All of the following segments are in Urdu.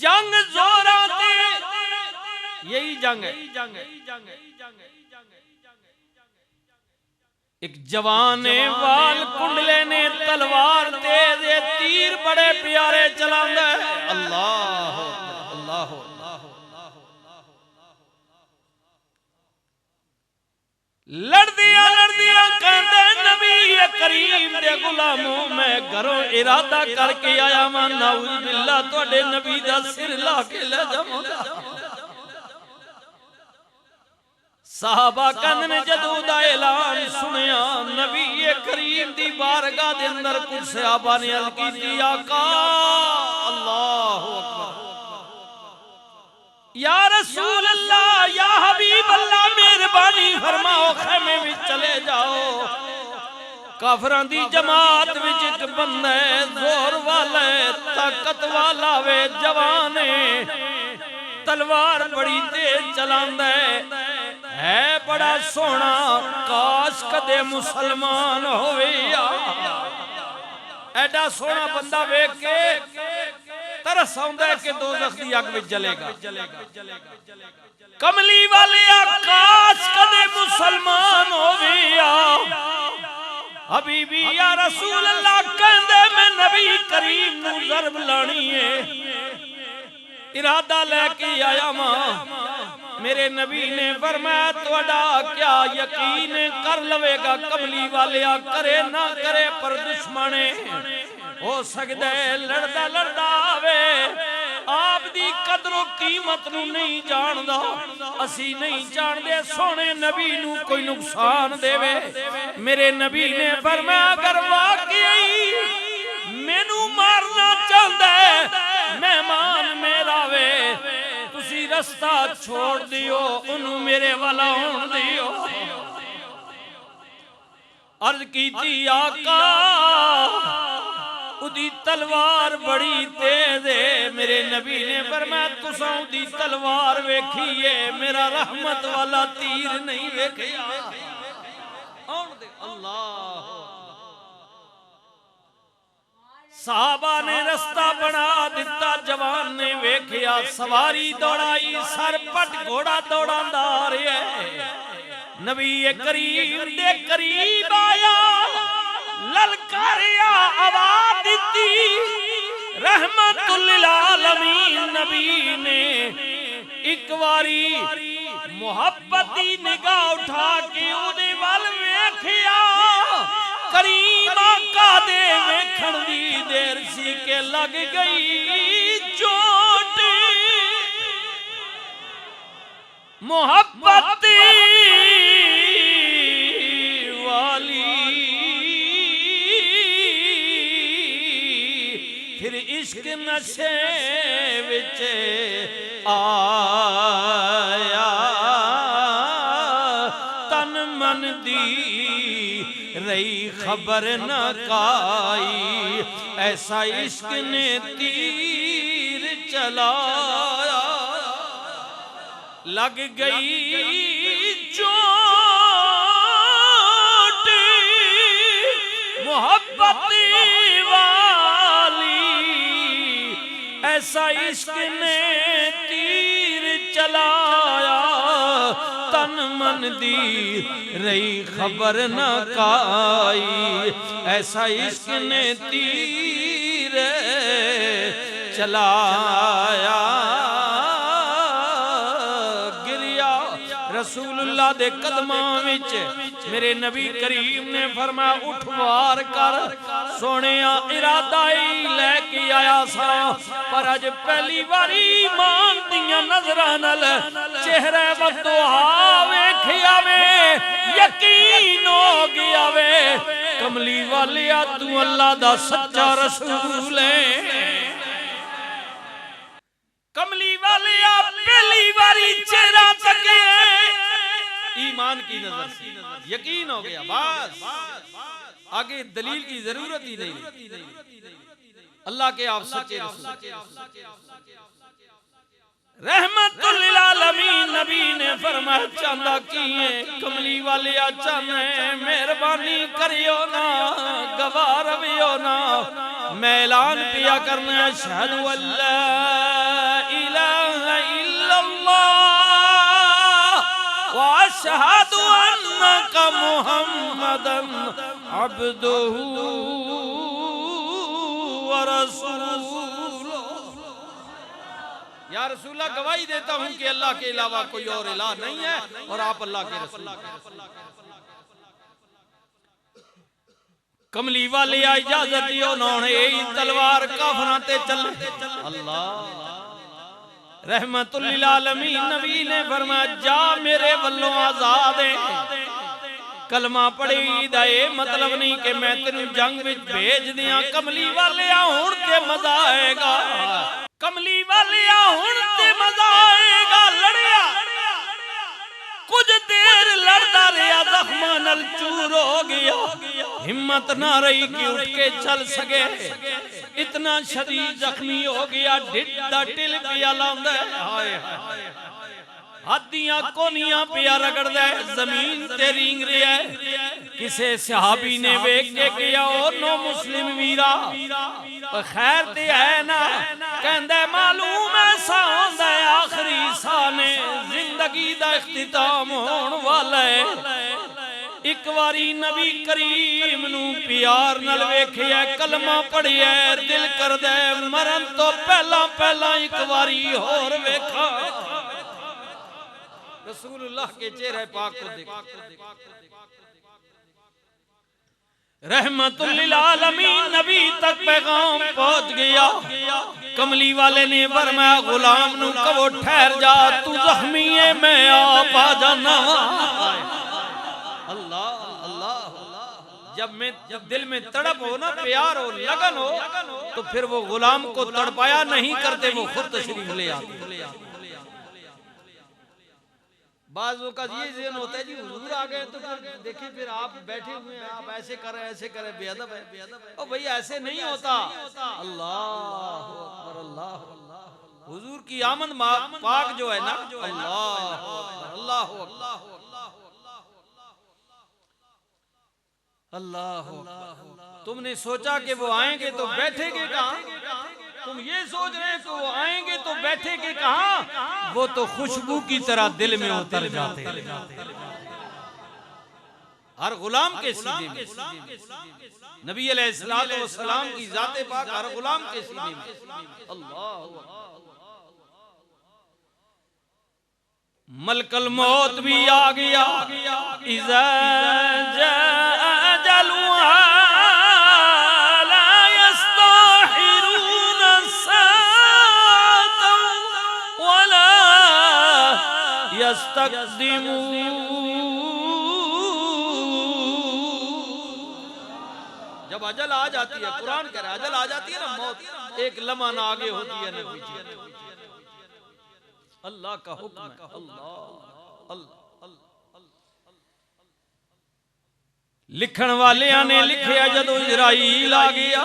جنگ زوراں تے یہی جنگ ہے. ایک جوان وال کنڈلے نے تلوار تیز تیر بڑے پیارے چلاندا ہے. اللہ اللہ لڑدیاں کہندے نبی کریم دے غلاموں میں گھروں ارادہ کر کے آیا ماں نعوذ باللہ تواڈے نبی دا سر لا کے لے جاواں گا. صحابہ کہندے نے جدوں دا اعلان سنیا نبی کریم دی بارگاہ دے اندر کچھ صحابہ نے عرض کیتی آقا اللہ اکبر یا رسول اللہ یا حبیب اللہ مہربانی فرماؤ خیمے میں چلے جاؤ. کافران دی جماعت وچ ایک بندہ ہے زور والا ہے طاقت والا وے جوان ہے تلوار بڑی تیز چلاندا ہے بڑا سونا کاش کدے مسلمان ہوئے یا ایڈا سونا بندہ ویکھ کے ترس آندا ہے کہ دوزخ دی اگ وچ جلے گا. کملی والے کاش کدے مسلمان ہوئے یا حبیبی یا رسول اللہ کہندے میں نبی کریم نو ضرب لانی ہے ارادہ لے کے آیا ماں. میرے نبی نے فرمایا تواڈا کیا یقین کر لوے گا کملی والیا کرے نہ کرے پر دشمنے ہو سکدا ہے لڑدا لڑدا آوے آپ دی قدر و قیمت نو نہیں جاندا اسی نہیں جاندے سونے نبی نو کوئی نقصان دے وے. میرے نبی نے فرمایا اگر واقعی مینوں مارنا چاہندا ہے مہمان میرا وے تسی رستہ چھوڑ دیو انہوں میرے والا ہون دیو. عرض کیتی آقا اُدی تلوار بڑی تیز ہے. میرے نبی نے فرمایا تساں اُدی تلوار ویکھیے میرا رحمت والا تیر نہیں ویکھیا. اللہ صحابہ نے رستہ بنا دیتا جوان نے ویکھیا سواری دوڑائی سر پٹ گھوڑا دوڑاندا آ رہا ہے. نبی کریم دے قریب آیا للکاریا آواز دیتی رحمت للعالمین. نبی نے ایک واری محبتی نگاہ اٹھا کے اودے وال ویکھیا کریم آقا دے ویکھن دی دیر سی کے لگ گئی چوٹ محبتی والی پھر عشق نشے وچ آیا تن من دی رہی خبر نہ کائی ایسا عشق نے تیر چلایا لگ گئی چوٹ محبتی والی ایسا عشق نے تیر چلایا تن من دی رہی خبر نہ کائی ایسا عشق نے تیر چلایا. گریا رسول اللہ دے قدماں وچ میرے نبی کریم نے فرمایا اٹھ وار کر سونیا ارادہ ہی لے کے آیا سا پر اج پہلی واری ایمان دیاں نظراں نال چہرے بدوہا ویکھیا وے یقین ہو گیا وے کملی والیا تو اللہ دا سچا رسول ہے. کملی والیا پہلی واری چہرہ تکے ایمان کی نظر سے یقین ہو گیا بس آگے دلیل کی ضرورت ہی نہیں. اللہ کے آپ سچے رسول رحمت للعالمین. نبی نے فرمایا چاندہ کیے کملی والے چاندے مہربانی کریو نا گوار ویو نا میں اعلان پیا کرنا اشہد اللہ واشہد انک محمدن عبدہ ورسولہ۔ یا رسول اللہ گواہی دیتا ہوں کہ اللہ کے علاوہ کوئی اور الہ نہیں ہے اور آپ اللہ کے رسول ہیں۔ کملی والے اجازت دیو انہوں نے تلوار کافراں تے چلے۔ اللہ رحمت للعالمین نبی نے فرمایا جا میرے ولوں آزاد ہے۔ کلمہ پڑھی دا اے مطلب نہیں کہ میں تینوں جنگ وچ بھیج دیاں، کملی والے ہن تے مزہ آئے گا، کملی والے ہن تے مزہ آئے گا، لڑیا کچھ دیر لڑدا رہیا، زخماں نال چور ہو گیا، ہمت نہ رہی کہ اٹھ کے چل سکے، اتنا شدید زخمی ہو گیا، ڈھڈا ٹل پیا لاندا ہے، ہاتھیاں کونیاں پیا رگڑ دے، زمین تے رینگ رہا ہے۔ کسے صحابی نے ویکھ کے کیا او نو مسلم ویرا خیر تے ہے نا، کہندے معلوم ایسا ہوندا ہے آخری ساہ نے زندگی دا اختتام ہون والا ہے۔ ایک واری نبی کریم نو پیار نال ویکھیا، کلمہ پڑھیا، دل کردے مرن تو پہلا پہلا ایک واری اور ویکھا۔ رسول اللہ کے چہرے پاک کو دیکھا، رحمت للعالمین نبی تک پیغام پہنچ گیا۔ کملی والے نے فرمایا غلام نو کہو ٹھہر جا، تو زخمی ہے میں آپ آ جانا۔ اللہ اللہ، جب دل میں تڑپ ہو نا، پیار ہو، لگن ہو، تو پھر وہ غلام کو تڑپایا نہیں کرتے، وہ خود تشریف لے آتے۔ بعض اوقات یہ ذہن ہوتا ہے جی حضور آ گئے تو پھر دیکھیں پھر آپ بیٹھے ہوئے ہیں، آپ ایسے کر رہے ہیں ایسے کر رہے ہیں، بے ادب ہے۔ او بھئی ایسے نہیں ہوتا۔ اللہ اکبر، اللہ اکبر، حضور کی آمد پاک جو ہے نا، اللہ اکبر، اللہ اکبر، اللہ اکبر۔ تم نے سوچا کہ وہ آئیں گے تو بیٹھیں گے کہاں؟ تم یہ سوچ رہے کہ وہ آئیں گے تو بیٹھے گے کہاں؟ وہ تو خوشبو کی طرح دل میں اتر جاتے۔ ہر غلام کے سینے میں نبی علیہ السلام کی ذات پاک ہر غلام کے سینے میں۔ اللہ ملک الموت بھی آ گیا، اذا جاء اجلها جب اجل آ جاتی ہے، قرآن کہہ رہا ہے اجل آ جاتی ہے نا، موت ایک لمحہ نہ آگے ہوتی ہے نہ پیچھے۔ اللہ کا حکم ہے، اللہ لکھن والے نے لکھیا جدو اسرائیل آ گیا،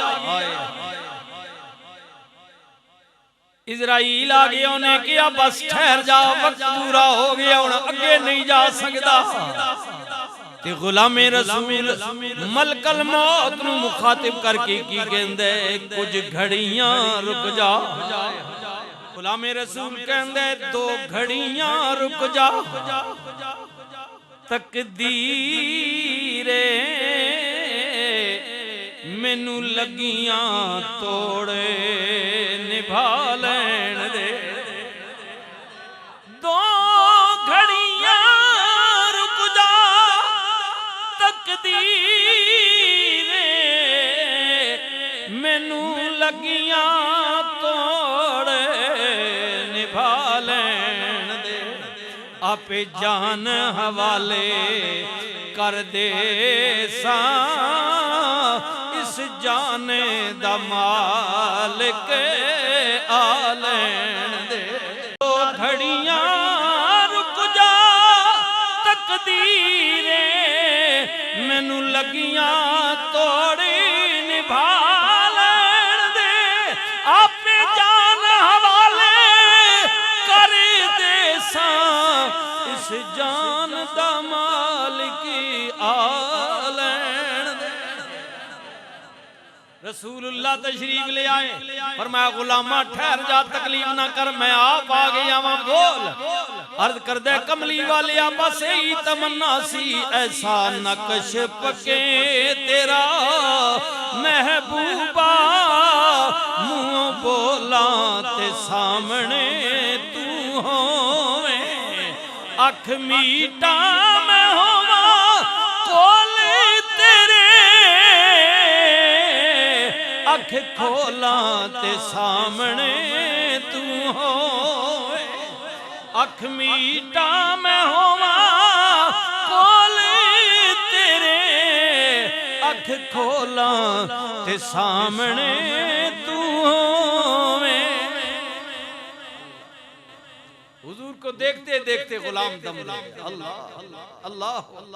اسرائیل آ گیا، انہیں کیا بس ٹھہر جا، وقت پورا ہو گیا، انہیں اگے نہیں جا سکتا۔ تے غلام رسول ملک الموت نو مخاطب کر کے کی کہندے کچھ گھڑیاں رک جا، غلام رسول کہندے 2 گھڑیاں رک جا، تقدیر مینوں لگیاں توڑے نبھا لین دے، 2 گھڑیاں رک جا، تقدیر مینوں لگیاں توڑے نبھا لین دے، آپ جان حوالے کر دے اس جان دا مالک آ لین دے، 2 گھڑیاں رک جا، تقدیر مینوں لگیاں توڑی نبھا لین دے، آپ جان حوالے کر دے اس جان دا مالک آ لین دے۔ رسول اللہ تشریف لے آئے، فرمایا غلامہ ٹھہر جا، تکلیف نہ کر، میں آپ آ گیا ہوں، بول عرض کردہ کملی والیا بس یہی تمنا سی ایسا نقش پکے تیرا محبوبہ منہ بولا تے سامنے تو ہوئے اکھ میٹا میں ہوا کول تیرے اکھ کھولا تے سامنے تو ہوئے اکھ میٹا میں ہوا کول تیرے اکھ کھولا تے سامنے تو ہوئے حضور کو دیکھتے دیکھتے غلام دم لے اللہ اللہ اللہ